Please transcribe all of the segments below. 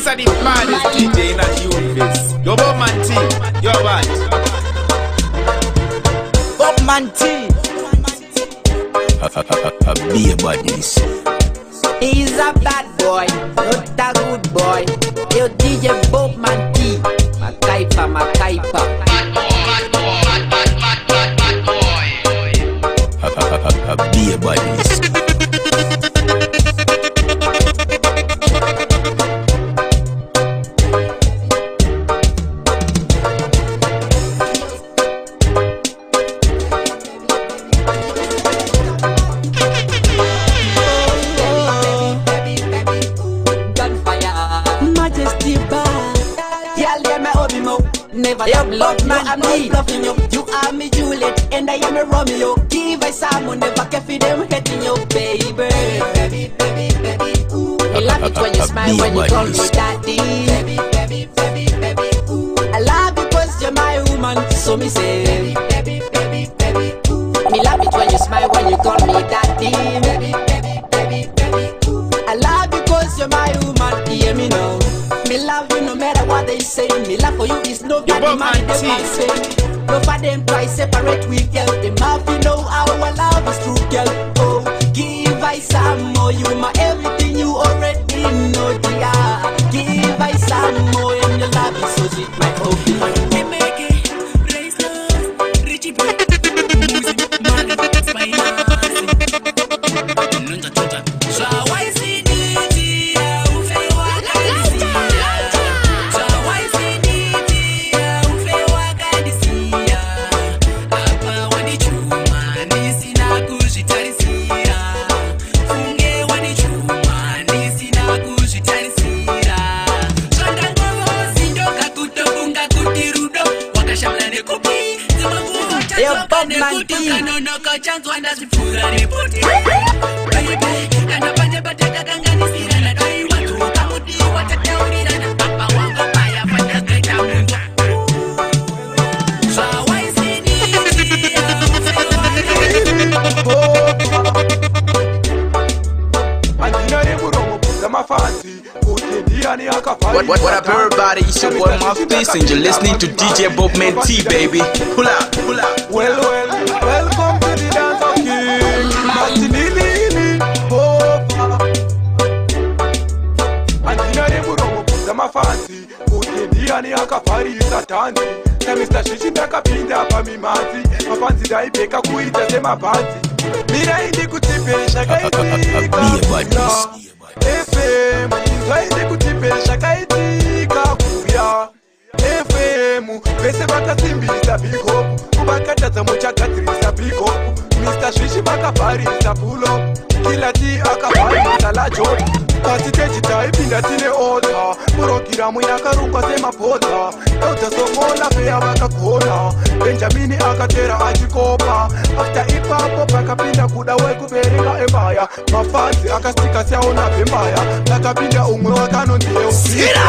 This are the baddest DJ in the universe. Yo, Bobman T, yo what? Bobman T. Be a badness. He's a bad boy, not a good boy. Yo DJ Bobman T. Makaipa, Makaipa. Be a badness. Never you love man, I'm not bluffing you. You are me Juliet, and I am a Romeo. Give I someone never can feed them hating you, baby. Baby, baby, baby, ooh. I love it when you smile, when you call me daddy. Baby, baby, baby, baby, ooh. I love it because you're my woman, so me say. Baby, baby, baby, baby, ooh. Me love it when you smile, when you call me daddy. Baby, baby, baby, baby, ooh. I love it because you're my woman, hear me now. Me love you no matter what they say. Me love for you is nobody man they can say. No for them try separate we girl. Them have you know our love is true girl. Oh, give I some more. You my everything you already know dear. Give I some more and your love is so sweet my hope. We make it, raise love, Richie boy, music, money, finance. Nunca chuta. So why see Bobman T. What up, everybody? It's your boy Mouthpiece, and you're listening to DJ Bobman T, baby. Pull up, pull up. Well, welcome to the dance of King Martinini, Boba. Andinare murongo kuza mafansi, utendiani akafarisa tanzi. Na Mr. Shishi ndakapinda pa mimazi, mafansi daibeka kuita sema panzi. Mira indi kutipesha kaitika kuya. FM, indi kutipesha kaitika kuya. FM, vese vakasimbisa big hope. Kubakataza muchakatirisa big hope. Mr. Shishi bakafarisa pull up. Kila ti akafarisa la joy. Pati tejita ipinda tine ota. Murokira muyakarungwa sema pota. Euta sokola fea bakakona. Benjamini akatera ajikopa. After ipapo bakapinda kuda weku berika embaya. Mafansi akastika siyaona pembaya. Nakapinda umwe wakano ndiye usiko.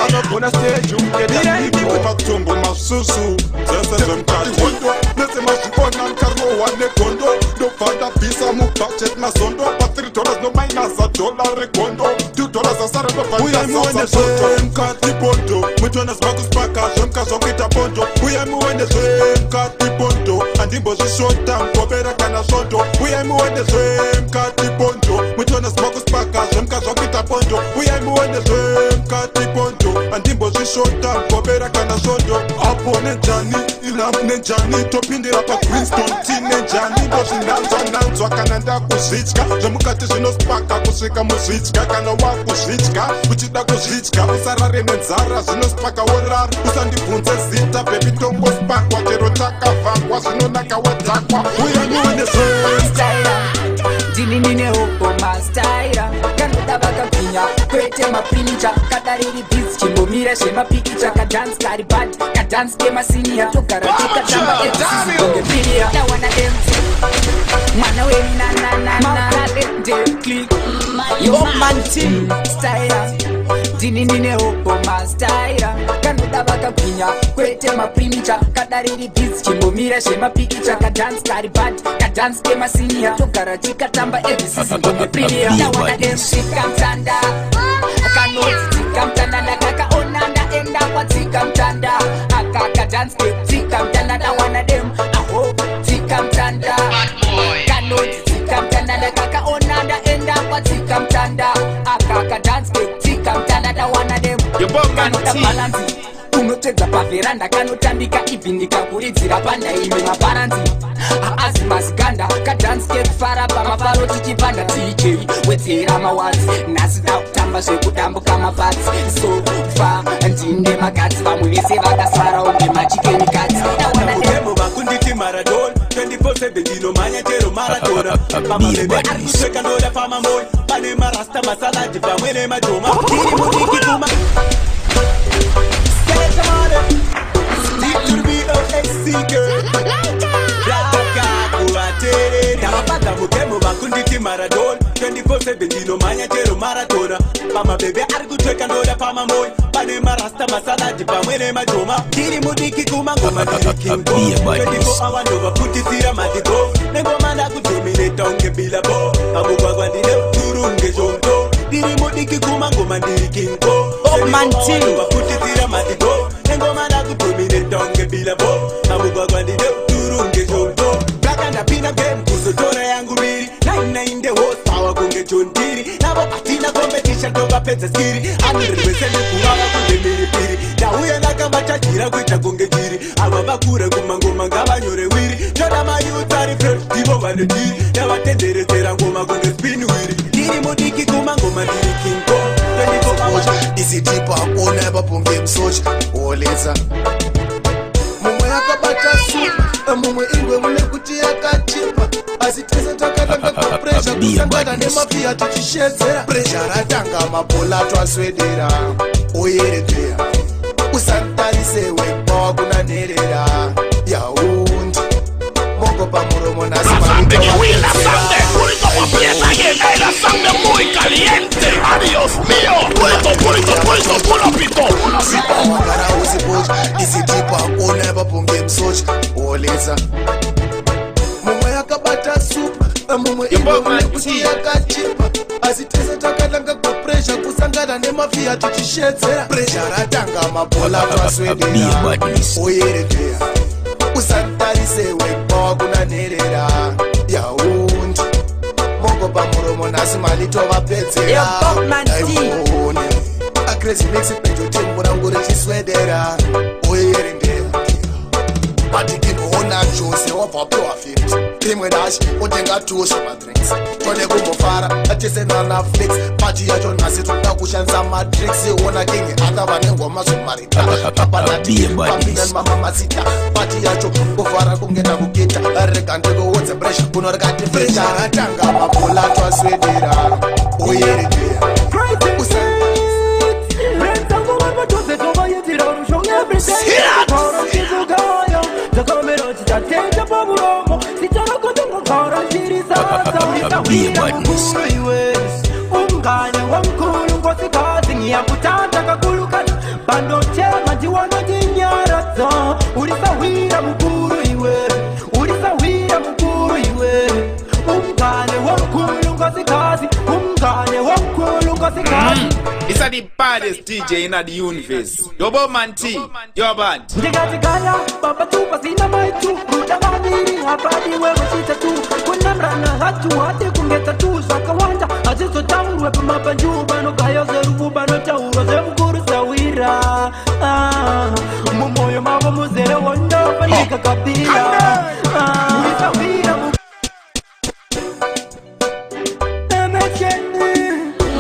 Akakona stage umkeda hiko. Matumbo masusu Zese zemkati kondo Nese mashikona nkarro wane kondo No fanda pisa mu budget na sondo But $3 no minus $1 rekondo $2 asara no fanda sasa Mkati bondo Mtwana smaku spaka Shemka zongita bondo Uye muwende zwe mkati bondo Andimbo zishota mkobera kana sondo Uye muwende zwe mkati bondo Mtwana smaku spaka Shemka zongita bondo Uye muwende zwe mkati bondo Andimbo zishota mkobera kana sondo Apo nenjani, ilampu nenjani Topindira pa Queenstown, ti nenjani Boshi nanzwa kananda kuzvichka Zvemukati zvinospaka kusvika muzvichka Kana wakuzvichka, uchida kuzvichka Usarare nenzara, zvinospaka worara Usandibvunze zita, baby tongospakwa Chero takavakwa, zvinonaka wadhakwa Uya niwane Styra, ndininine hoko mastyra Kanoda vakapinya, kwete mapinja Kadariri beats, chimbomira zvemapikicha Kadance kari bad, kadance kemasinia Togara tukatamba edisi gonge piria Tawana MC, mwana weni na Makalende click, Bobman T. Styra, ndininine hoko mastyra Kanoda vakapinya, kwete mapinja Kadariri beats, chimbomira zvemapikicha Kadance kari bad, kadance kemasinia Togara tikatamba edisi gonge piria Tawana MC kamtanda Kanoti kamtanda dance step. Tika mtanda da one of them. Aho, tika mtanda. Kanoti tika mtanda kaka onanda enda kwa tika mtanda. Akaka dance step. Tika mtanda da one of them. Your bomb man T. Unotedza paveranda kanotambika ivhinika kuridzira panda ime maparanzi haazi maziganda kadanske fara pamafaro tichipanda DJ wedzera mawadzi nhasi da kutamba zvekudambuka mapatsi sofa ndine magadzi vamwe vese vakasara unge machikeni kadzi Mukemo vakunditi marathon 24/7 ndinomhanya chero maratona pamabebe ari kusveka ndoda pamamoi pane marasta masaladi pamwe nemadhoma ndiri mudiki kuma Mukemo vakunditi marathon 24/7 ndinomhanya chero maratona pamabebe ari kutweka ndoda pamamoi pane marasta masaladi pamwe nemadhoma ndiri mudiki kumangoma ndiri kingo 24 hour ndovapfutisira madigo nengoma ndakudomineta unge bilabo pamugwagwa ndine uturunge zvonto ndiri mudiki kumangoma ndiri kingo ndovapfutisira madigo nengoma ndakudomineta unge bilabo pamugwagwa ndine uturunge zvonto ndapinda game kuzotora yangu riri 99 the horsepower kunge John Deere navo atina competition tokapedza skiri anirwesende kuvava kunge miripiri ndauya ndakabatajira kuita kunge jiri ava vakure kumangoma ngavanyore wiri toda mayuth ari fresh ndivo vanodiri ndavatenderedzera ngoma kunge spin wiri ndiri mudiki kumangoma ndiri kingo isitipa akona vabonge msochi oleza mumwe akabata supa mumwe ingwe mune kuti yakachipa asi tese takalanga kapresha kusangana nemafia tichishedzera presha ratanga mabhola twaswedera oyeredzeya usantarise wekpawa kunanherera yaundi mongo pamuromo nasi magara usipochi isitipa akona vabonge msochi oleza mumwe yakabata supa mumwe ingwe kuti yakachipa asi tese takalanga kapresha kusangana nemafia tichishedzera presha ratanga mabhola twaswedera oyeredzeya usantarise wekpawa kunanherera yaundi mongo pamuromo nasi mali tovapedzera crazy mix it pejo tembo na ngore chiswedera oyerendera batikinoona chose wabvapewa 50 imwe dashi otenga tusho madrinks tone kumbofara atesena na flex pati yacho nhasi toda kushandisa matrix ona king akava nengoma zvomarita papanatipapinda nemamasita pati yacho kufara kungenda kugita rega ndikoodze bresha kuno rikati fresha ratanga mabhola twaswedera oyerendera ungane wamkhulu nkosikazi ngiyakuthatha kakhulukazi bandothema ndiwanodinyarazo ulisawira mukulu iwe ulisawira mukulu iwe ungane wamkhulu nkosikazi ungane wamkhulu nkosikazi It's the baddest DJ in the universe. Your bomb man T, your band. Ndikatigaya baba tu pasina maitu rudavadiri habadi wewe sita tu kunamrana hatu hati kungeta tu sakawanda azizo taurwe pamapanju bano kayo zerubu bano tauro zemukuru sawira mumoyo mavo muzere wondo panika kabila ulisawira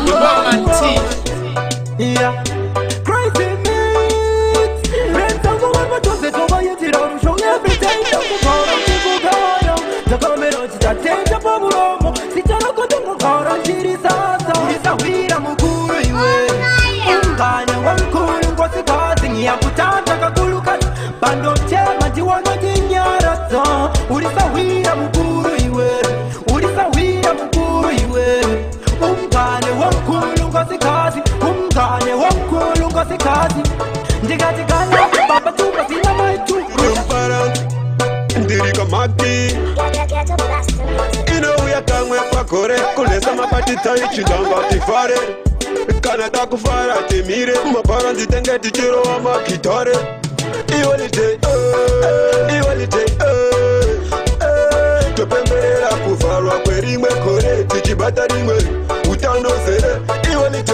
Your bomb man T. Yeah, crazy mix. Rent on the one, but don't say so. Why you tell them show every day? Don't go on, people go on. The camera is that change up on the room. Sit down, go to the car and see this house. It's a weird amukuru iwe. Ungane wankuru ngosi kazi ngiyakuthatha kakhulu kazi. Bando chema ndiwana dinyarazo. Ulisa weird amukuru iwe. Ulisa weird amukuru iwe. Ungane wankuru ngosi kazi. Ungane wankulu nkosikazi ndikatigaya baba tu pasina maitu rumpara ndirika mati inouya kamwe pakore kulesa mapati taichidamba tifare kana takufara timire mapara nditenge tichirowa makitare iwalite topemberera kufarwa kwerimwe kore tichibata rimwe utano zere iwalite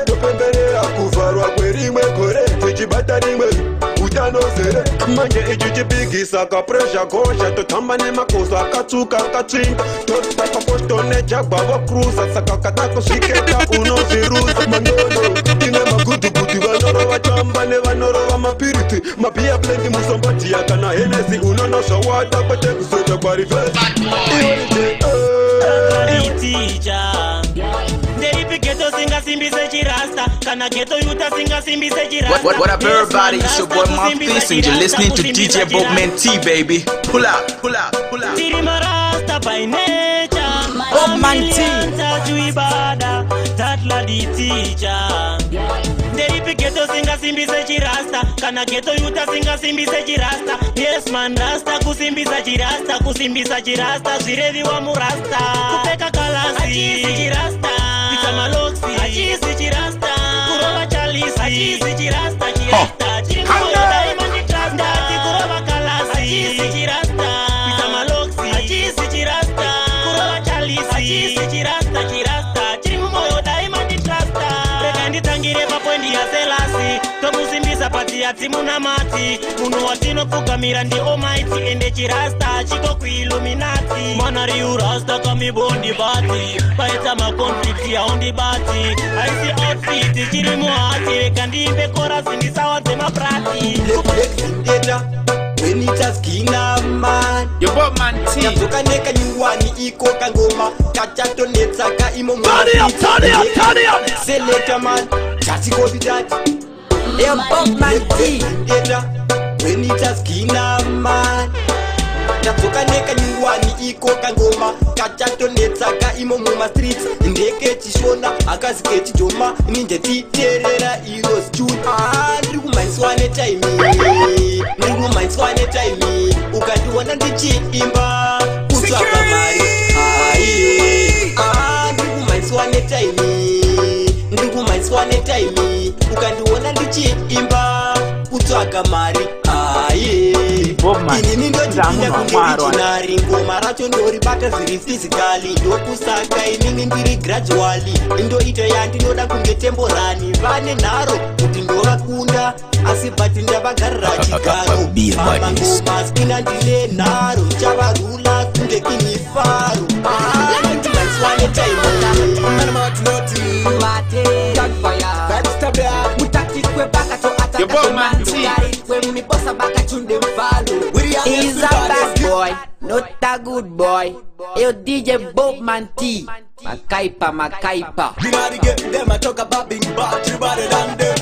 topemberera kufarwa kwerimwe kore tichibata rimwe utano zere manje ichichipigisa kapresha kosha totamba nemakosa akatsuka akatsinga totapa postone jagwavo cruza saka katako sviketa unoziruza mandono ine magudugudu vanoro vatamba nevanorova mapiriti mapia plendi musombatia kana henesi unonosvawata kwete kuzoja kwarivesi What up, everybody? It's your boy Mouthpiece, and you're listening to DJ Boatman T, baby. Pull out. Boatman T. Yes man, rasta kusimbisa chirasta zirevi wa murasta kupeka kalasi achisi chirasta pita maloksi achisi chirasta kurova chalisi achisi chirasta chirimoyo diamond trasta kurova kalasi achisi chirasta pita maloksi achisi chirasta kurova chalisi achisi chirasta chirimoyo diamond trasta reka nditangire papoindi ya selasi tokusimbisa pati ya timu na mati munhu watino kugamira ndi almighty ende chirasta chiko kuilluminati mana riu rasta kamibondi bati paita makonflikt ya ondi bati aisi outfit chiri muhati kandimbe korasi ndi sawa dzemaprati when it has man Your Boatman T. Yatoka neka nyuwani iko kangoma kachato netsaka imo turn up Selector man chati kobi dati Your Boatman T. When it has man Yatoka neka nyuwani iko kangoma kachato netsaka imo muma streets ndeke chishona akazike chijoma ninje titerera iros tune ndikumaiswane time ukandiona ndichiimba kutsvaka mari ndikumaiswane time ukandiona ndichiimba kutsvaka mari inini ndotipinda kundevitinari ngoma racho ndoribata zviri fizikali ndokusaka inini ndiri gradually indoito yandinoda kunge temborani vane nharo kuti ndovakunda asi bati ndavagarira chigaro mangoma skina ndine nharo chavarula kunge kinifaro ndimaiswane He's a bad boy, not a good boy. Yo DJ Boatman T. Makaipa. You know to get them, I talk about being bad, you better than them.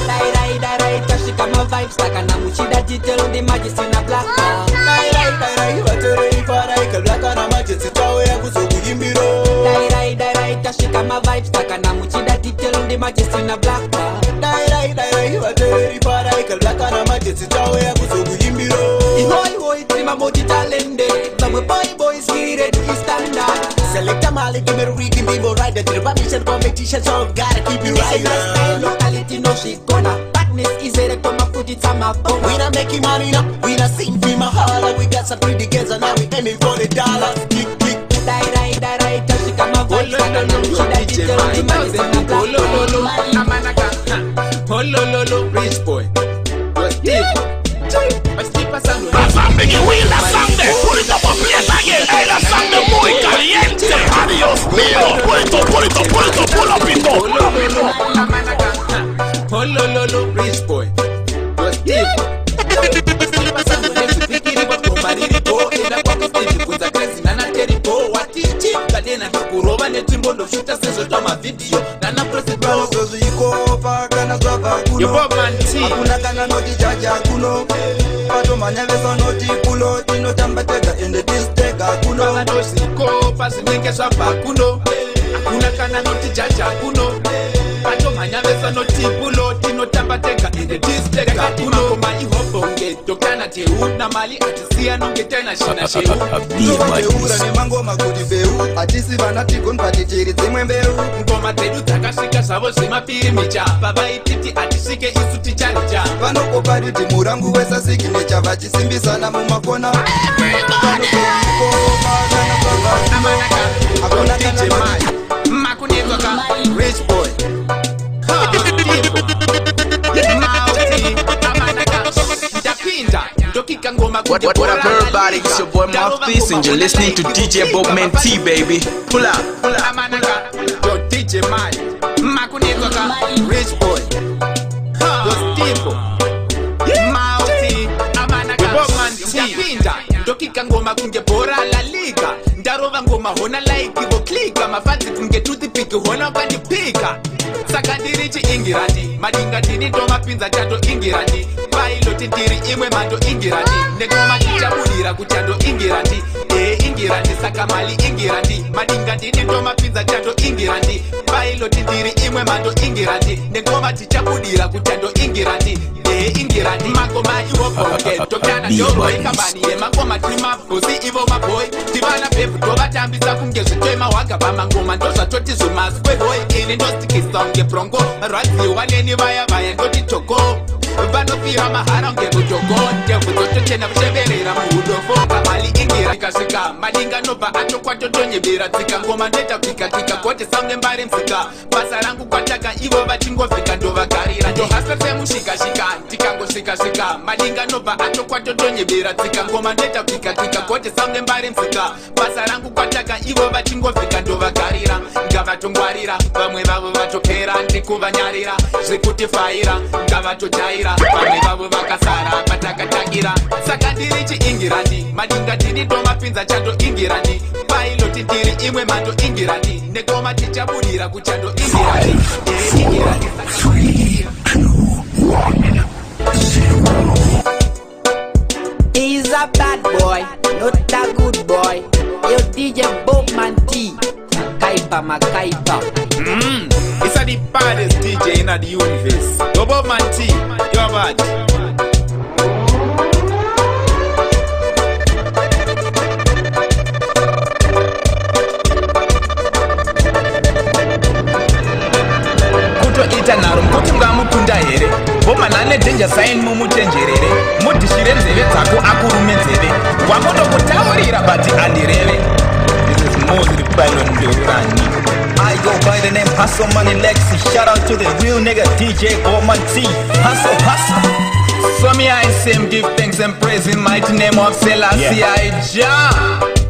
Dai, kashika ma vibes taka na muchida detail on the majesty na black. Dai, watere ifara ikalaka na majesty tawe ya kusokuyimbiro. Dai, kashika ma vibes taka na muchida detail on the majesty na black. Dai, watere ifara ikalaka na majesty tawe ya kusokuyimbiro. Ihoi, trima moti talende. Bamwe boys here to standard. Select a mali, give me a reading, people ride the permission competition, so gotta keep you right. Locality no she gonna. Badness is a come put it on my phone. We not making money now, we not sing for my holla. We got some pretty girls and now we aiming for the dollars. Click. Dai, kashika ma vibes taka na muchida detail on the majesty na black. Rich boy. What's this? Put it up a place again. Hey, that song the muy caliente. Adios mío. Pull up it up. Rich boy. What's this? Your Boatman T. Hakuna kana noti jaja kuno pato manyavesa noti pulo tinotamba tega ende distega kuno Kana dosiko pasinenge swapa kuno Hakuna kana noti jaja kuno pato manyavesa noti pulo tinotamba tega ende distega kuno Koma ihobonge tokana teu na mali atisia nonge tena shina sheu Beura ne mangoma kuti beu hatisi vana tigonpati tiri dzimwe mbeu ngoma dzedu dzakasvika zvavo zvemapirimicha pavaititi hatisvike isu ticharicha vanokopariti murangu wesasiginecha vachisimbisana mumakona makunetwaka rich boy What up everybody, it's your boy Mouthpiece and you're listening to DJ Boatman T, baby. Pull up, pull up. Yo DJ Mike, makunetwaka rich boy yo Steve Mauti amanaka Boatman T ndapinda ndokika ngoma kunge bhora la liga ndarova ngoma hona like voklika mafanzi kunge toothpick hona ukandipika saka ndiri chiingirandi madinga ndini ndomapinza chato ingirandi pailoti ndiri imwe mando ingirandi ngoma tichabudira kuchando ingirandi ingirandi saka mali ingirandi madinga ndini ndomapinza chato ingirandi pailoti ndiri imwe mando ingirandi ngoma tichabudira kuchando ingirandi ingirandi magoma iwo bonge tokana yoroi kambani yemangoma timafusi ivo maboy tivana pevu tovatambisa kunge zvitema hwaga pamangoma ndozvatoti zvimaskweboy ini ndostikisa unge brongo rwadziwa neni vaya vaya ndoti toko vanofira mahara unge mutoko ndebvu dzotochena vucheverera muhudofo kamali ingira ikasvika madinga nobva atokwatotonyebera tsika ngoma ndoita kwikakika goti samne mbari mzika basa rangu kwataka ivo vachingofika ndovagarira ndohasa semushikashika tikangosvikasvika madinga nobva atokwatotonyebera tsika ngoma ndoita kwikakika goti samne mbari mzika basa rangu kwataka ivo vachingofika ndovagarira ngavatongwarira vamwe vavo vatopera ndikuvanyarira zvekutifaira ngavatojaira vamwe vavo vakasara patakatangira saka ndiri chiingirandi madinga ndini ndomapinza chando ingirandi pailoti ndiri imwe mando ingirandi negoma tichabudira kuchando ingirandi ingirandi He's a bad boy, not a good boy. Yo DJ Boatman T, Kaipa Makaipa. It's the baddest DJ in the universe. Yo Boatman T, you're bad. Kutoita naro kuti ngamukunda here Boatman ane danger sign mumutenjerere mudhishire nzeve dzako akurume nzeve wangotokutaurira bati andireve. This is Moses Pylon Ndorani. I go by the name Hustle Money Lexi. Shout out to the real nigga DJ Boatman T. Hustle, hustle. So me I same give thanks and praise in mighty name of Selassie I Jah.